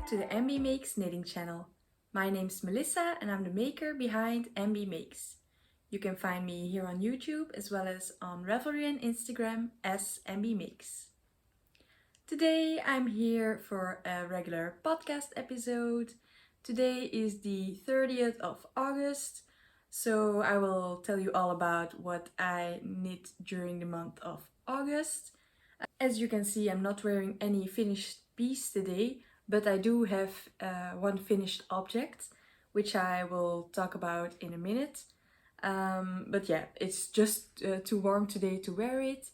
to the Embeemakes knitting channel. My name's Melissa and I'm the maker behind Embeemakes. You can find me here on YouTube as well as on Ravelry and Instagram as Embeemakes. Today I'm here for a regular podcast episode. Today is the 30th of August, so I will tell you all about what I knit during the month of August. As you can see, I'm not wearing any finished piece today, but I do have one finished object, which I will talk about in a minute. But yeah, it's just too warm today to wear it.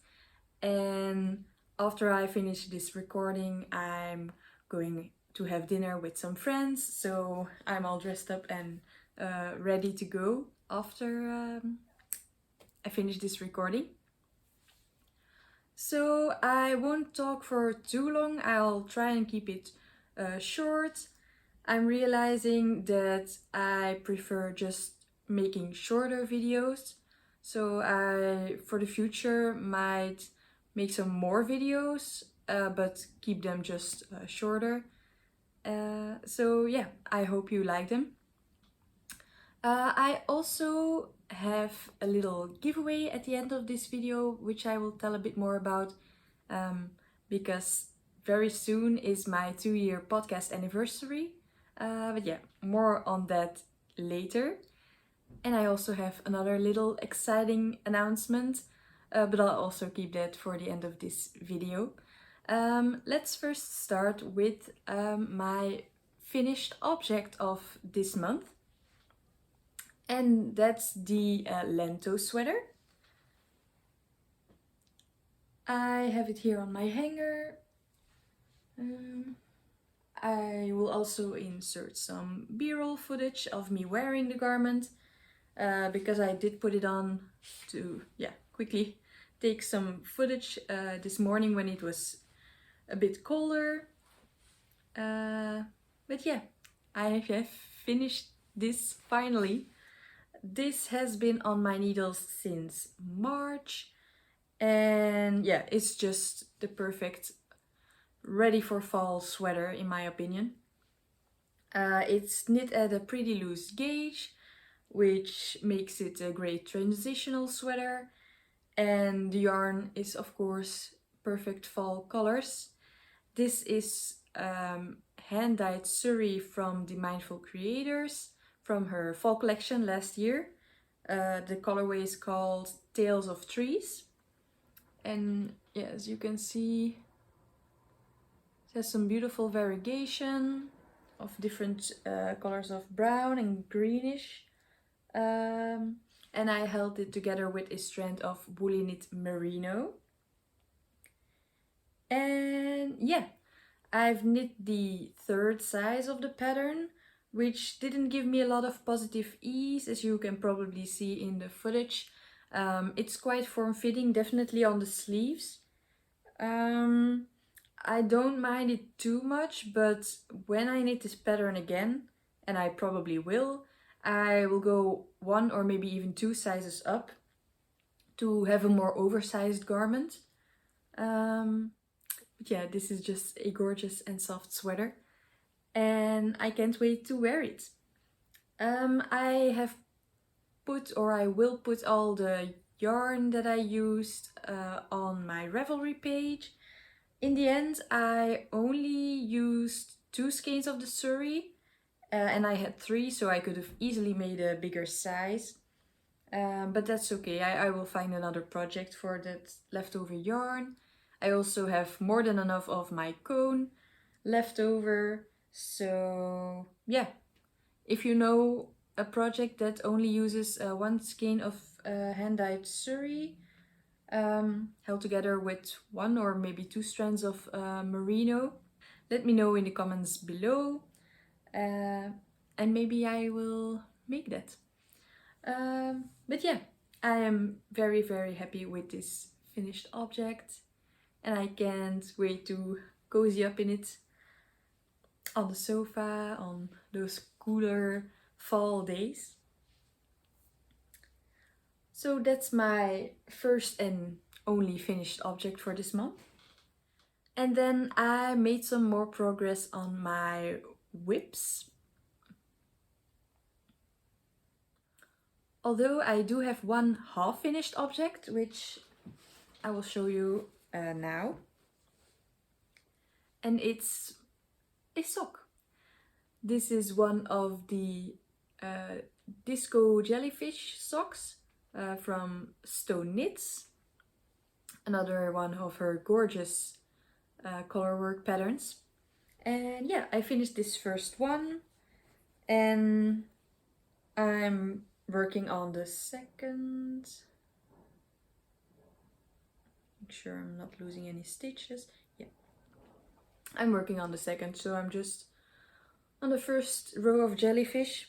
And after I finish this recording, I'm going to have dinner with some friends. So I'm all dressed up and ready to go after I finish this recording. So I won't talk for too long. I'll try and keep it short. I'm realizing that I prefer just making shorter videos. So I, for the future, might make some more videos, but keep them just shorter. So yeah, I hope you like them. I also have a little giveaway at the end of this video, which I will tell a bit more about, because very soon is my 2-year podcast anniversary. But yeah, more on that later. And I also have another little exciting announcement, but I'll also keep that for the end of this video. Let's first start with my finished object of this month. And that's the Lento sweater. I have it here on my hanger. I will also insert some b-roll footage of me wearing the garment, because I did put it on to quickly take some footage this morning when it was a bit colder. But yeah, I have finished this finally. This has been on my needles since March, and yeah, it's just the perfect ready for fall sweater in my opinion. It's knit at a pretty loose gauge, which makes it a great transitional sweater, and the yarn is of course perfect fall colors. This is hand-dyed Suri from the Mindful Creators, from her fall collection last year. The colorway is called Tales of Trees, and yeah, as you can see, it has some beautiful variegation of different colors of brown and greenish, and I held it together with a strand of Woolyknit merino. And yeah, I've knit the third size of the pattern, which didn't give me a lot of positive ease, as you can probably see in the footage. It's quite form-fitting, definitely on the sleeves. I don't mind it too much, but when I knit this pattern again, and I probably will, I will go 1 or maybe even 2 sizes up to have a more oversized garment. But yeah, this is just a gorgeous and soft sweater, and I can't wait to wear it. I have put, or I will put, all the yarn that I used on my Ravelry page. In the end, I only used 2 skeins of the Suri, and I had 3, so I could have easily made a bigger size. But that's okay, I will find another project for that leftover yarn. I also have more than enough of my cone left over, so yeah. If you know a project that only uses 1 skein of hand-dyed Suri, held together with 1 or maybe 2 strands of merino, let me know in the comments below, and maybe I will make that. But yeah, I am very, very happy with this finished object, and I can't wait to cozy up in it on the sofa on those cooler fall days. So that's my first and only finished object for this month. And then I made some more progress on my whips. Although I do have one half finished object, which I will show you now. And it's a sock. This is one of the Disco Jellyfish socks from Stone Knits. Another one of her gorgeous colorwork patterns. And yeah, I finished this first one and I'm working on the second. Make sure I'm not losing any stitches. Yeah, I'm working on the second, so I'm just on the first row of Jellyfish.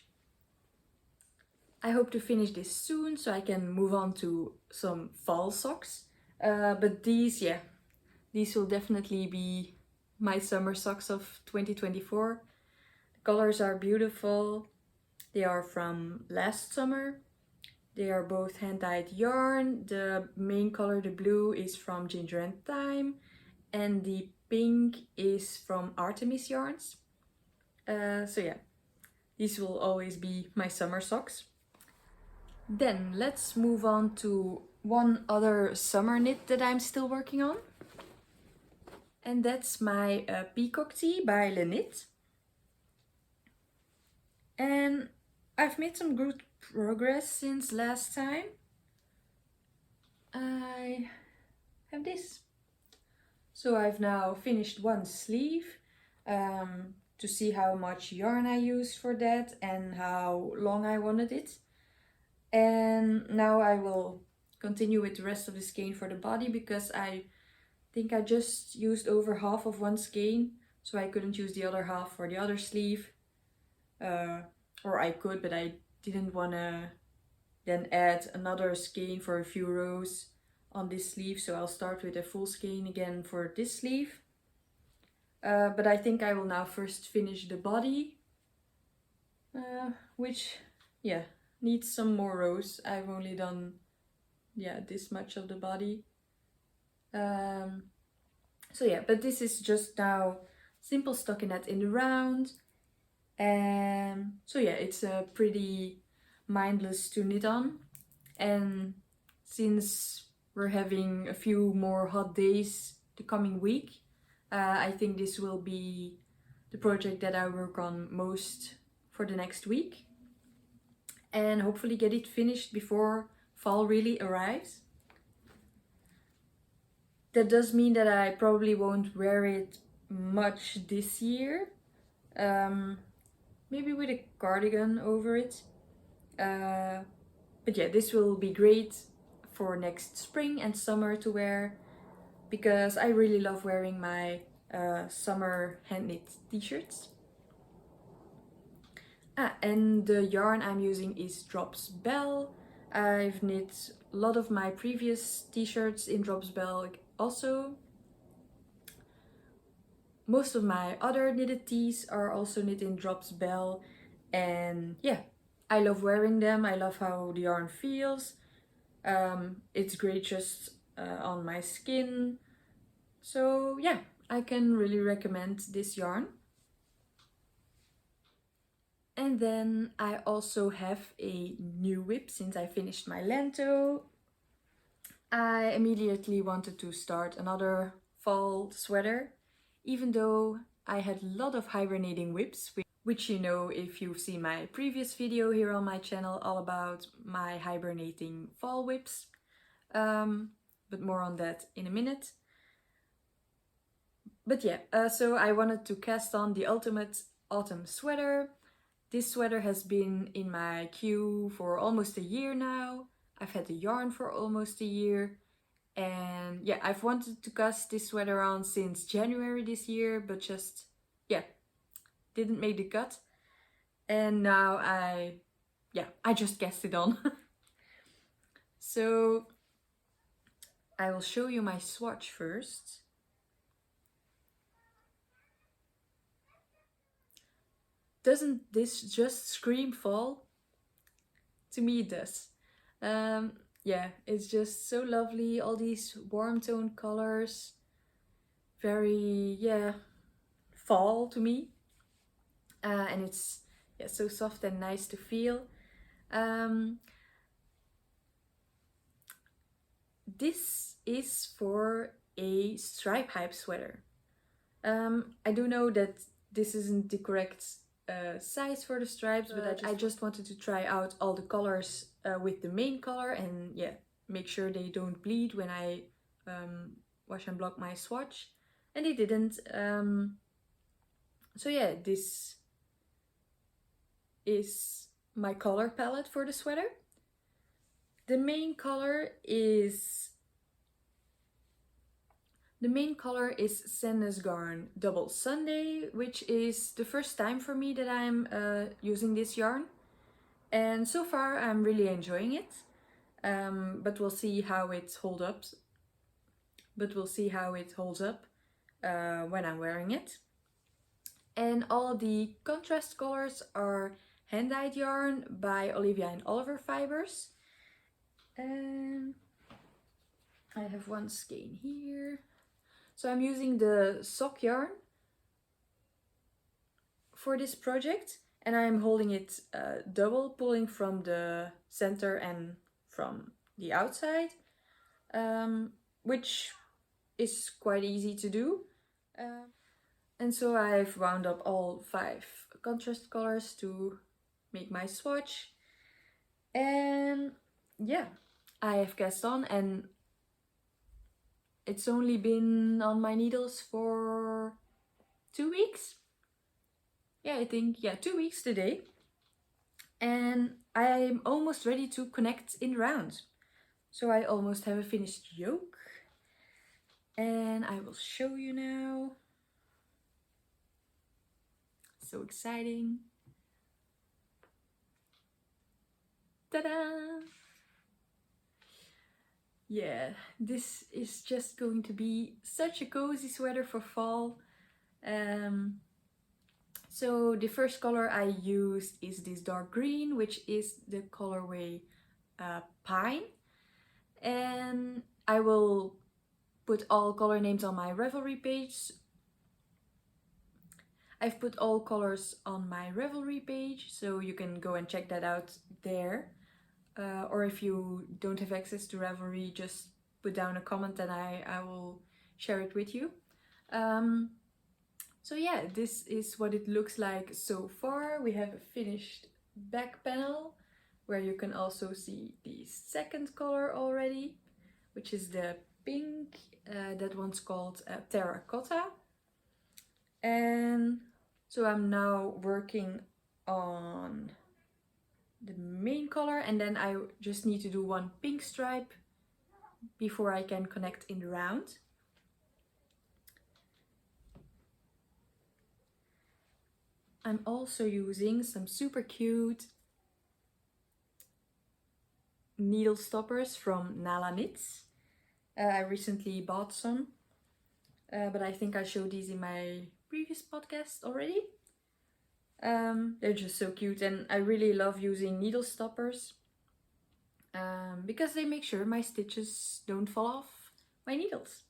I hope to finish this soon so I can move on to some fall socks. But these, yeah, these will definitely be my summer socks of 2024. The colors are beautiful. They are from last summer. They are both hand-dyed yarn. The main color, the blue, is from Ginger and Thyme, and the pink is from Artemis yarns. So yeah, these will always be my summer socks. Then let's move on to one other summer knit that I'm still working on. And that's my Peacock tee by Laine. And I've made some good progress since last time. I have this. So I've now finished one sleeve to see how much yarn I used for that and how long I wanted it. And now I will continue with the rest of the skein for the body because I think I just used over half of one skein, so I couldn't use the other half for the other sleeve. Or I could, but I didn't want to then add another skein for a few rows on this sleeve, so I'll start with a full skein again for this sleeve. But I think I will now first finish the body, which, yeah, needs some more rows. I've only done, yeah, this much of the body. So yeah, but this is just now simple stockinette in the round. So yeah, it's pretty mindless to knit on. And since we're having a few more hot days the coming week, I think this will be the project that I work on most for the next week. And hopefully get it finished before fall really arrives. That does mean that I probably won't wear it much this year. Maybe with a cardigan over it. But yeah, this will be great for next spring and summer to wear because I really love wearing my summer hand knit t-shirts. And the yarn I'm using is Drops Belle. I've knit a lot of my previous t-shirts in Drops Belle also. Most of my other knitted tees are also knit in Drops Belle, and yeah, I love wearing them. I love how the yarn feels. It's great just on my skin. So yeah, I can really recommend this yarn. And then I also have a new whip since I finished my Lento. I immediately wanted to start another fall sweater, even though I had a lot of hibernating whips, which you know if you've seen my previous video here on my channel all about my hibernating fall whips. But more on that in a minute. But yeah, so I wanted to cast on the ultimate autumn sweater. This sweater has been in my queue for almost a year now. I've had the yarn for almost a year. And yeah, I've wanted to cast this sweater on since January this year, but just, yeah, didn't make the cut. And now I just cast it on. So I will show you my swatch first. Doesn't this just scream fall? To me it does. Yeah, it's just so lovely, all these warm tone colors. very, yeah, fall to me. And it's so soft and nice to feel. This is for a stripe hype sweater. I do know that this isn't the correct size for the stripes, but I just wanted to try out all the colors with the main color and make sure they don't bleed when I wash and block my swatch. And they didn't. So yeah, this is my color palette for the sweater. The main color is Sandnessgarn Double Sunday, which is the first time for me that I'm using this yarn. And so far I'm really enjoying it. But we'll see how it holds up. When I'm wearing it. And all the contrast colors are hand-dyed yarn by Olivia&Oliver fibers. And I have one skein here. So I'm using the sock yarn for this project, and I'm holding it double, pulling from the center and from the outside, which is quite easy to do. And so I've wound up all 5 contrast colors to make my swatch. And yeah, I have cast on, and it's only been on my needles for 2 weeks. Yeah, I think, 2 weeks today. And I'm almost ready to connect in round. So I almost have a finished yoke. And I will show you now. So exciting. Ta-da! Yeah, this is just going to be such a cozy sweater for fall. So the first color I used is this dark green, which is the colorway Pine. And I will put all color names on my Ravelry page. I've put all colors on my Ravelry page, so you can go and check that out there. Or if you don't have access to Ravelry, just put down a comment and I will share it with you. So yeah, this is what it looks like so far. We have a finished back panel where you can also see the second color already, which is the pink. That one's called Terracotta. And so I'm now working on the main color, and then I just need to do one pink stripe before I can connect in the round. I'm also using some super cute needle stoppers from Nala Knits. I recently bought some, but I think I showed these in my previous podcast already. They're just so cute, and I really love using needle stoppers because they make sure my stitches don't fall off my needles.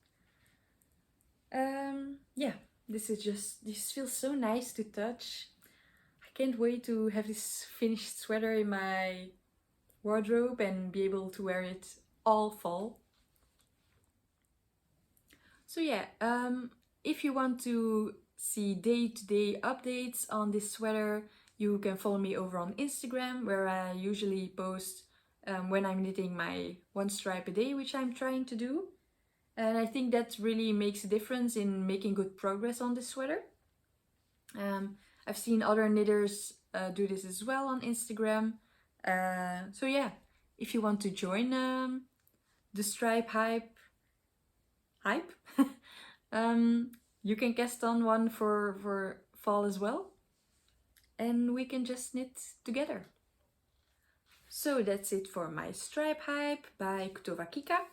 Yeah, this feels so nice to touch. I can't wait to have this finished sweater in my wardrobe and be able to wear it all fall. So yeah, if you want to see day-to-day updates on this sweater, you can follow me over on Instagram, where I usually post when I'm knitting my one stripe a day, which I'm trying to do. And I think that really makes a difference in making good progress on this sweater. I've seen other knitters do this as well on Instagram. So yeah, if you want to join the stripe hype, you can cast on one for fall as well. And we can just knit together. So that's it for my stripe hype by Kutovakika.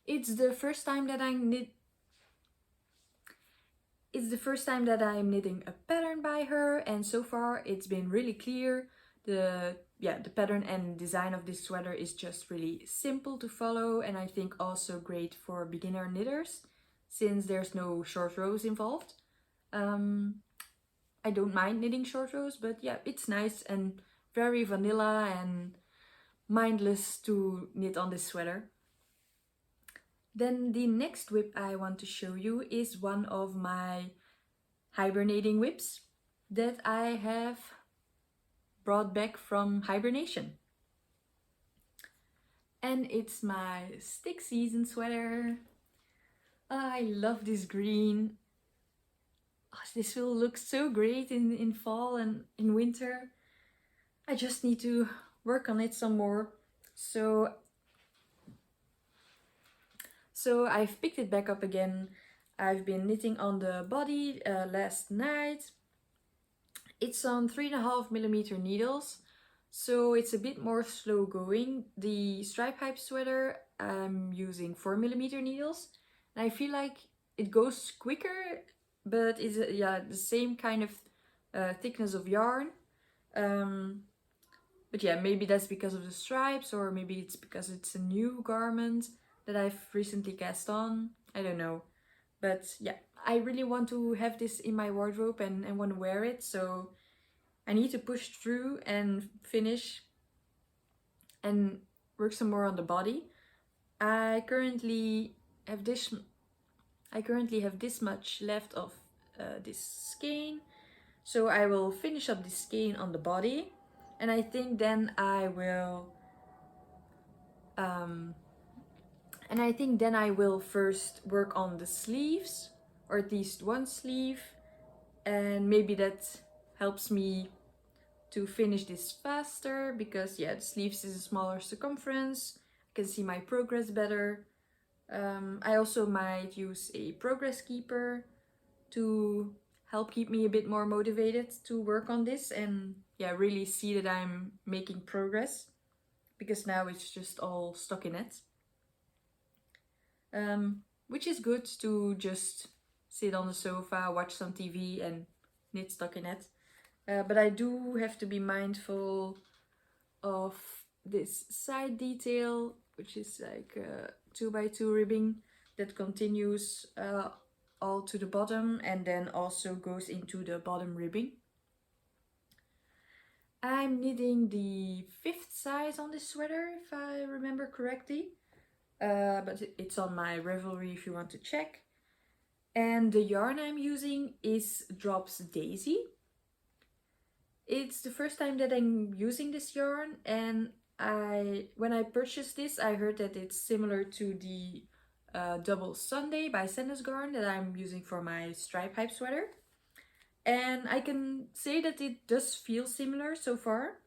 It's the first time that I'm knitting a pattern by her, and so far it's been really clear. The pattern and design of this sweater is just really simple to follow, and I think also great for beginner knitters. since there's no short rows involved. I don't mind knitting short rows, but yeah, it's nice and very vanilla and mindless to knit on this sweater. Then the next whip I want to show you is one of my hibernating whips that I have brought back from hibernation. And it's my stick season sweater. I love this green. Oh, this will look so great in fall and in winter. I just need to work on it some more. So I've picked it back up again. I've been knitting on the body last night. It's on 3.5mm needles, so it's a bit more slow going. The stripe hype sweater I'm using 4mm needles, and I feel like it goes quicker, but it's the same kind of thickness of yarn. But yeah, maybe that's because of the stripes, or maybe it's because it's a new garment that I've recently cast on. I don't know. But yeah, I really want to have this in my wardrobe and want to wear it, so I need to push through and finish and work some more on the body. I currently have this much left of this skein, so I will finish up this skein on the body, and I think then I will first work on the sleeves, or at least one sleeve, and maybe that helps me to finish this faster, because yeah, the sleeves is a smaller circumference. I can see my progress better. I also might use a progress keeper to help keep me a bit more motivated to work on this and yeah, really see that I'm making progress, because now it's just all stockinette. Which is good to just sit on the sofa, watch some TV and knit stockinette. But I do have to be mindful of this side detail, which is like 2x2 ribbing that continues all to the bottom and then also goes into the bottom ribbing. I'm knitting the 5th size on this sweater, if I remember correctly. But it's on my Ravelry if you want to check. And the yarn I'm using is Drops Daisy. It's the first time that I'm using this yarn, and when I purchased this, I heard that it's similar to the Double Sunday by Sandnessgarn that I'm using for my stripe hype sweater. And I can say that it does feel similar so far.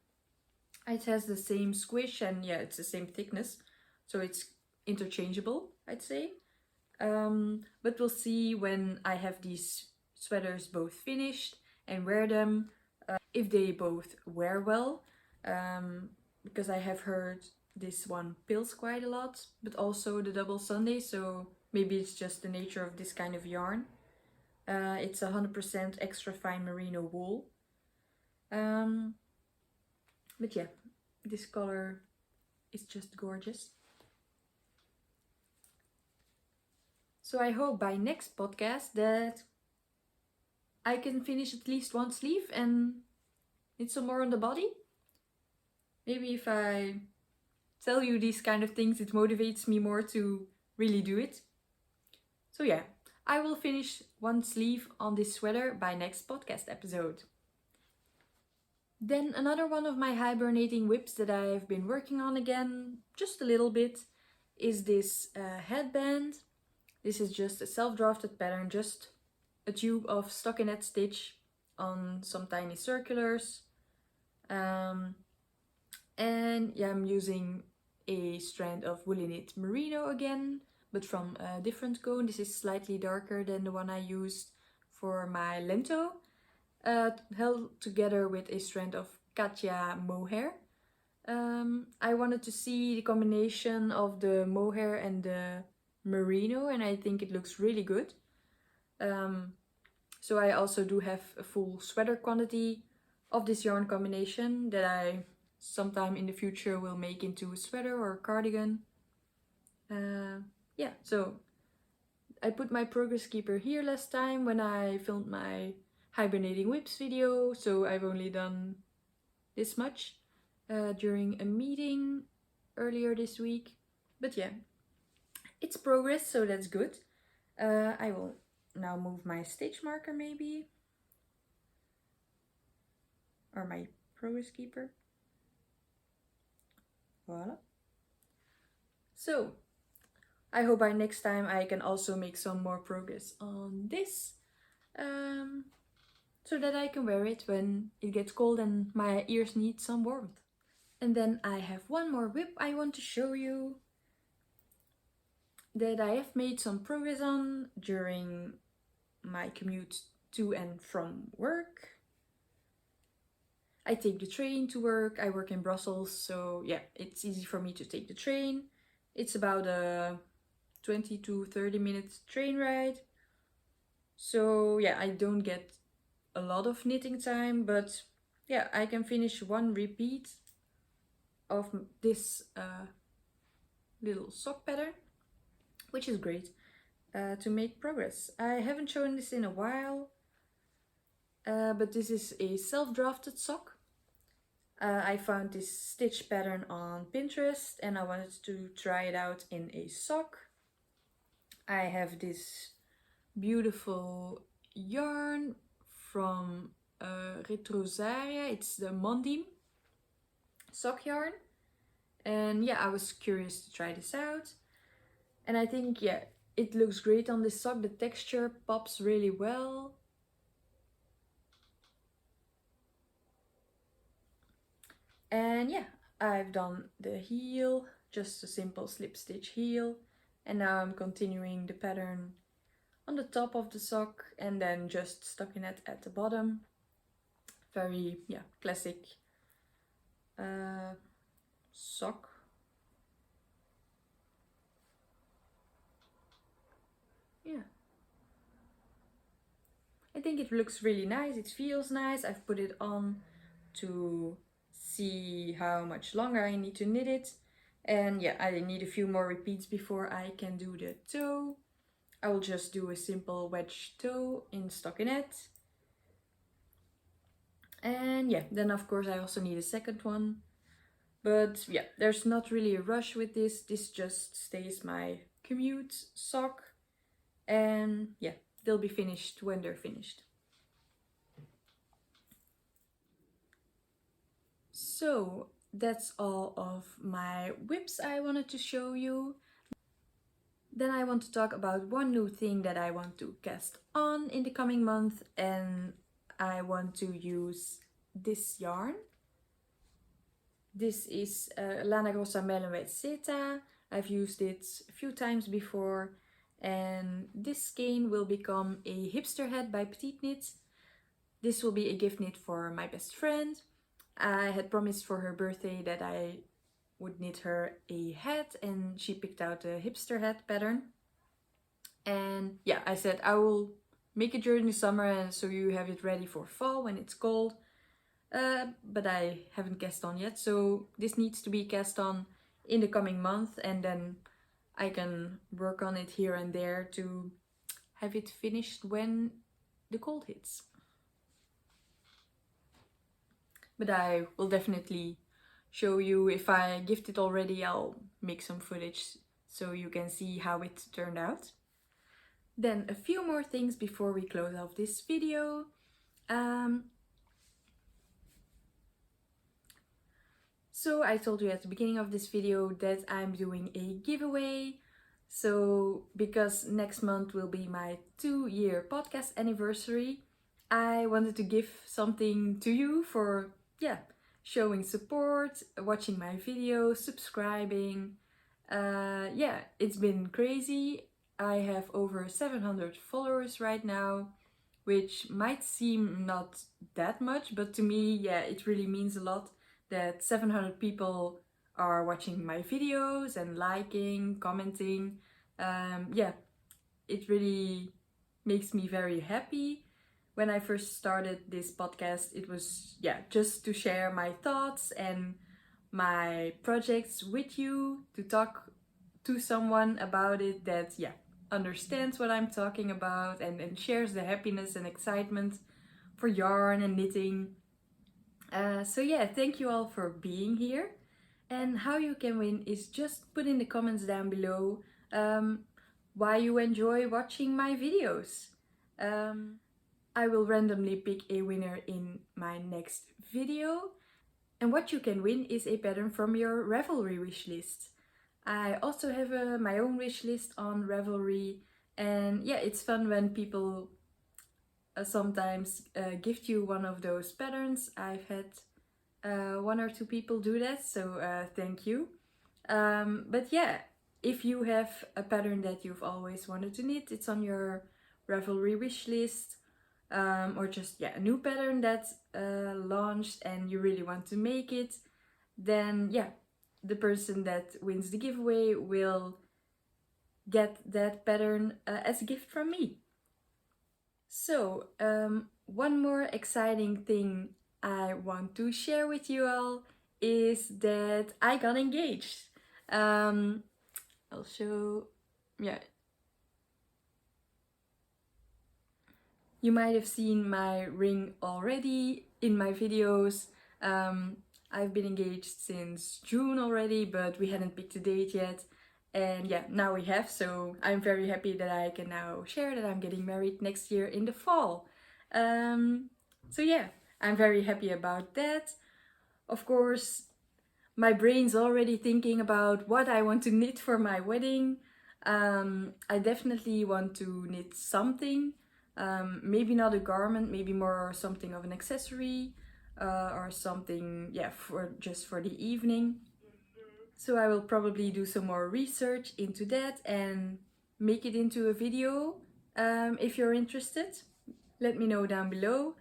It has the same squish and yeah, it's the same thickness, so it's interchangeable, I'd say. But we'll see when I have these sweaters both finished and wear them, if they both wear well, because I have heard this one pills quite a lot, but also the Double Sunday, so maybe it's just the nature of this kind of yarn. It's 100% extra fine merino wool. But yeah, this color is just gorgeous. So I hope by next podcast that I can finish at least one sleeve and knit some more on the body. Maybe if I tell you these kind of things, it motivates me more to really do it. So yeah, I will finish one sleeve on this sweater by next podcast episode. Then another one of my hibernating whips that I've been working on again, just a little bit, is this headband. This is just a self-drafted pattern, just a tube of stockinette stitch on some tiny circulars. And yeah, I'm using a strand of Woolyknit merino again, but from a different cone. This is slightly darker than the one I used for my Lento, held together with a strand of Katia Mohair. I wanted to see the combination of the mohair and the merino, and I think it looks really good. So I also do have a full sweater quantity of this yarn combination that I sometime in the future will make into a sweater or a cardigan. Yeah, so I put my progress keeper here last time when I filmed my hibernating whips video, so I've only done this much during a meeting earlier this week. But yeah, it's progress, so that's good. I will now move my stitch marker maybe, or my progress keeper. Voila. So I hope by next time I can also make some more progress on this, so that I can wear it when it gets cold and my ears need some warmth. And then I have one more whip I want to show you that I have made some progress on during my commute to and from work. I take the train to work. I work in Brussels, so yeah, it's easy for me to take the train. It's about a 20 to 30 minute train ride. So yeah, I don't get a lot of knitting time, but yeah, I can finish one repeat of this little sock pattern, which is great to make progress. I haven't shown this in a while, but this is a self-drafted sock. I found this stitch pattern on Pinterest and I wanted to try it out in a sock. I have this beautiful yarn from Retrosaria. It's the Mondim sock yarn. And yeah, I was curious to try this out. And I think, yeah, it looks great on this sock. The texture pops really well. And yeah, I've done the heel, just a simple slip stitch heel. And now I'm continuing the pattern on the top of the sock and then just stockinette at the bottom. Very, yeah, classic sock. Yeah. I think it looks really nice, it feels nice. I've put it on to see how much longer I need to knit it. And yeah, I need a few more repeats before I can do the toe. I will just do a simple wedge toe in stockinette. And yeah, then of course I also need a second one. But yeah, there's not really a rush with this. This just stays my commute sock. And yeah, they'll be finished when they're finished. So that's all of my whips I wanted to show you. Then I want to talk about one new thing that I want to cast on in the coming month, and I want to use this yarn. This is Lana Grossa Melonweight Seta. I've used it a few times before, and this skein will become a hipster hat by Petite Knit. This will be a gift knit for my best friend. I had promised for her birthday that I would knit her a hat, and she picked out a hipster hat pattern. And yeah, I said I will make it during the summer and so you have it ready for fall when it's cold. But I haven't cast on yet, so this needs to be cast on in the coming month, and then I can work on it here and there to have it finished when the cold hits. But I will definitely show you. If I gift it already, I'll make some footage so you can see how it turned out. Then a few more things before we close off this video. So I told you at the beginning of this video that I'm doing a giveaway. So because next month will be my 2-year podcast anniversary, I wanted to give something to you for, yeah, showing support, watching my videos, subscribing. Yeah, it's been crazy. I have over 700 followers right now, which might seem not that much, but to me, yeah, it really means a lot that 700 people are watching my videos and liking, commenting. Yeah, it really makes me very happy. When I first started this podcast, it was, yeah, just to share my thoughts and my projects with you, to talk to someone about it that, yeah, understands what I'm talking about and shares the happiness and excitement for yarn and knitting. So yeah, thank you all for being here. And how you can win is just put in the comments down below why you enjoy watching my videos. I will randomly pick a winner in my next video. And what you can win is a pattern from your Ravelry wishlist. I also have my own wishlist on Ravelry, and yeah, it's fun when people sometimes gift you one of those patterns. I've had one or two people do that, so thank you. But yeah, if you have a pattern that you've always wanted to knit, it's on your Ravelry wishlist, or just a new pattern that's launched and you really want to make it, then yeah, the person that wins the giveaway will get that pattern as a gift from me. So one more exciting thing I want to share with you all is that I got engaged. I'll show, you might have seen my ring already in my videos. I've been engaged since June already, but we hadn't picked a date yet. And yeah, now we have, so I'm very happy that I can now share that I'm getting married next year in the fall. So yeah, I'm very happy about that. Of course, my brain's already thinking about what I want to knit for my wedding. I definitely want to knit something. Maybe not a garment, maybe more something of an accessory, or something, just for the evening. So I will probably do some more research into that and make it into a video. If you're interested, let me know down below.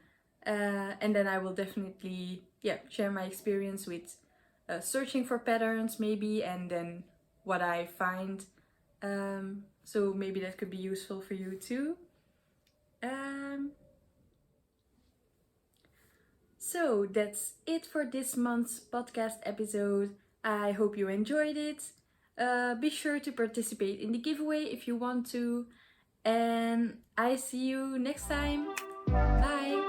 And then I will definitely share my experience with searching for patterns maybe, and then what I find. So maybe that could be useful for you too. So that's it for this month's podcast episode. I hope you enjoyed it. Be sure to participate in the giveaway if you want to. And I see you next time. Bye!